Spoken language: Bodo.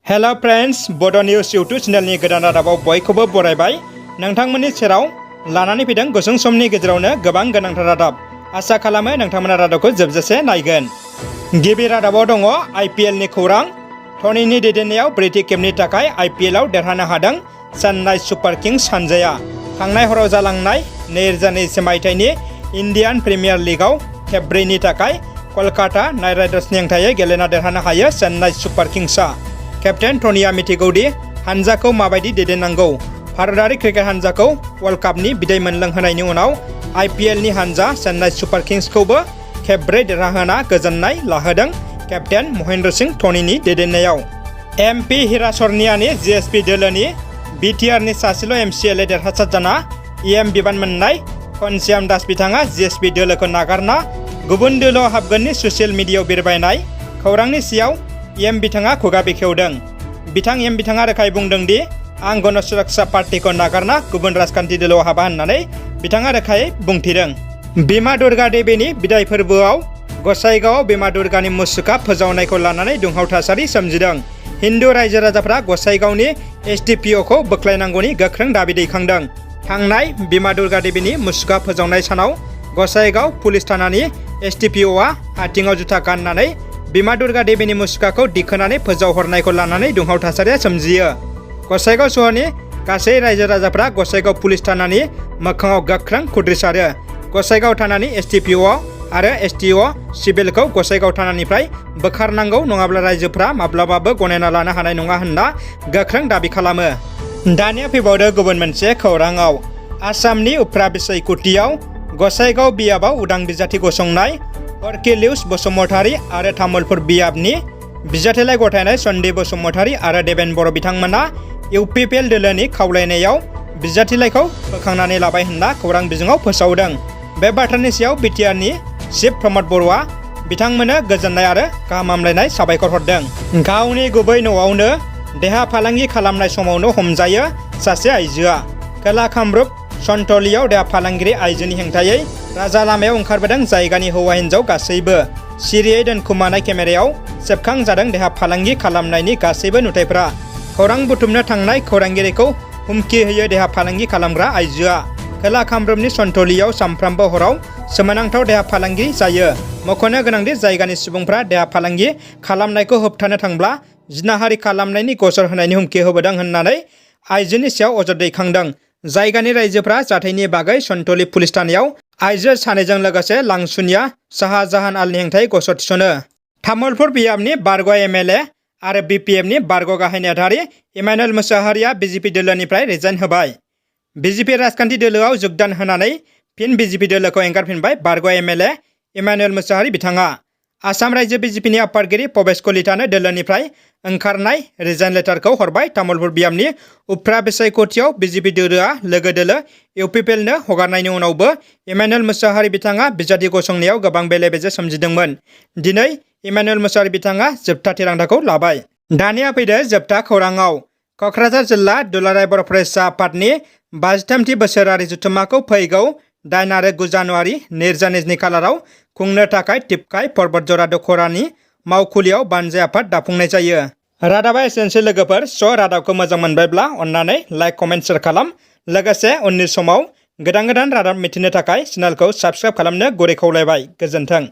हेलो फ्रेंड्स, बड' निउज यूट्यूब चेनेलनि गोदान रादाबाव बयखौबो बरायबाय। नोंथांमोननि सेराव लानानै फैदों गुसुं समनि गेजेरावनो गोबां गोनांथार रादाब। आसा खालामो नोंथांमोना रादाबखौ जोबजासे नायगोन। गिबि रादाबाव दङ IPL नि खौरां। धनीनि दैदेननायाव ब्रैथि खेबनि थाखाय IPL आव देरहानो हादों चेन्नाइ सुपार किंस हानजाया। थांनाय हराव जालांनाय 2020 मायथाइनि इन्डियान प्रिमियार लीगआव खेबब्रैनि थाखाय कलकाता नाइट राइडार्सनि हेंथायै गेलेना देरहानो हायो चेन्नाइ सुपार किंसआ। केप्टेन धनीया मिथिगौदि हानजाखौ माबायदि दैदेननांगौ। भारतारि क्रिकेट हानजाखौ वर्ल्ड कापनि बिदै मोनलोंहोनायनि उनाव IPL नि हानजा चेन्नाइ सुपार किंसखौबो खेबब्रै देरहाहोना गोजोननाय लाहोदों केप्टेन महेन्द्र सिंह धनीनि दैदेननायाव। MP हिराचरनियानि GSP दोलोनि BTR नि सासेल' MCLA देरहासार जाना EM बिबान मोननाय घनश्याम दास बिथाङा GSP दोलोखौ नागारना गुबुन दोलोआव हाबगोननि ससियेल मिडियायाव बिरबायनाय खौरांनि सियाव EM बिथाङा खुगा बेखेवदों। बिथाङा रोखायै बुंदों दि आं गण सुरक्षा पार्टीखौ नागारना गुबुन राजखान्थि दोलोआव हाबा होननानै बिथाङा रोखायै बुंथिदों। बिमा दुर्गा देवीनि बिदाय फोरबोआव गसाइगावआव बिमा दुर्गानि मुसुखा फोजावनायखौ लानानै दुंहाव थासारि सोमजिदों। हिन्दु रायजो राजाफ्रा गसाइगावनि SDPO खौ बोख्लायनांगौनि गोख्रों दाबि दैखांदों। थांनाय बिमा दुर्गा देवीनि मुसुखा फोजावनाय सानाव गसाइगाव पुलिस थानानि SDPOआ आथिङाव जुथा गाननानै बिमा दुर्गा देवीनि मुसुखाखौ दिखोनानै फोजावहरनायखौ लानानै दुंहाव थासारिया सोमजियो। गसाइगाव सहरनि गासै रायजो राजाफ्रा गसाइगाव पुलिस थानानि मोखाङाव गोख्रों खुद्रिसारो। गसाइगाव थानानि SDPO आरो STO सिभिलखौ गसाइगाव थानानिफ्राय बोखारनांगौ, नङाब्ला रायजोफ्रा माब्लाबाबो गनायना लानो हानाय नङा होनना गोख्रों दाबि खालामो। दानिया फैबावदो गुबुन मोनसे खौराङाव। आसामनि उफ्रा बिसायख'थियाव गसाइगाव बियाबाव उदां बिजाथि गसंनाय अर्किलिउस बसुमतारी आरो तामुलपुर बियाबनि बिजाथिलाइ गथायनाय सन्दीप बसुमतारी आरो देबेन बर' बिथांमोना UPPL दोलोनि खावलायनायाव बिजाथिलाइखौ बोखांनानै लाबाय होनना खौरां बिजोङाव फोसावदों। बे बाथ्रानि सायाव BTR नि चिफ प्रमद बर'आ बिथांमोननो गोजोननाय आरो गाहाम हामलायनाय साबायखर हरदों। गावनि गुबै न'आवनो देहा फालांगि खालामनाय समावनो हमजायो सासे आइजोआ। खोला कामरुप सन्थलियाव देहा फालांगिरि आइजोनि हेंथायै राजा लामायाव ओंखारबोदों जायगानि हौवा हिन्जाव गासैबो। सिरियै दोनखुमानाय केमेरायाव सेबखांजादों देहा फालांगि खालामनायनि गासैबो नुथायफ्रा। खौरां बुथुमनो थांनाय खौरांगिरिखौ हुमखि होयो देहा फालांगि खालामग्रा आइजोआ। खोला कामरुपनि सन्थलियाव सानफ्रामबो हराव सोमोनांथाव देहा फालांगि जायो। मख'नो गोनांदि जायगानि सुबुंफ्रा देहा फालांगि खालामनायखौ होबथानो थांब्ला जिनाहारि खालामनायनि गसर होनायनि हुमखि होबोदों होननानै आइजोनि सायाव अजद दैखांदों। जायगानि रायजोफ्रा जाथायनि बागै सन्थलि पुलिस थानायाव आइजो सानैजों लोगोसे लांसुनिया शाहजाहान आलनि हेंथायै गसर थिसनो। तामुलपुर बियाबनि बारग' MLA आरो BPF नि बारग' गाहाय नेहाथारि इमानुएल मुचाहारीआ BJP दोलोनिफ्राय रिजाइन होबाय। BJP राजखान्थि दोलोआव जुगदान होनानै फिन BJP दोलोखौ एंगारफिनबाय बारग' MLA इमानुएल मुचाहारी बिथाङा। आसाम रायजो BJP नि आफादगिरि भबेश कलितानो दोलोनिफ्राय ओंखारनाय रिजाइन लेटारखौ हरबाय। तामुलपुर बियाबनि उफ्रा बिसायख'थियाव BJP दोलोआ लोगो दोलो UPPL नो हगारनायनि उनावबो इमानुएल मुचाहारी बिथाङा बिजाथि गसंनायाव गोबां बेले-बेजे सोमजिदोंमोन। दिनै इमानुएल मुचाहारी बिथाङा जोबथा थिरांथाखौ लाबाय। दानिया फैदो जोबथा खौराङाव। क'क्राझार जिल्ला दुलाराय बर' फरायसा आफादनि 53थि बोसोरारि जथुम्माखौ फैगौ 8 आरो 9 जानुवारि 2022 खालाराव खुंनो थाखाय टिपकाय पर्बतजरा दख'रानि मावखुलियाव बानजाय आफाद दाफुंनाय जायो। रादाबा एसेनोसै लोगोफोर। रादाबखौ मोजां मोनबायब्ला अन्नानै लाइक, कमेन्ट, शेयार खालाम। लोगोसे उननि समाव गोदान रादाब मिथिनो थाखाय चेनेलखौ साबस्क्राइब खालामनो गुरै खावलायबाय। गोजोन्थों।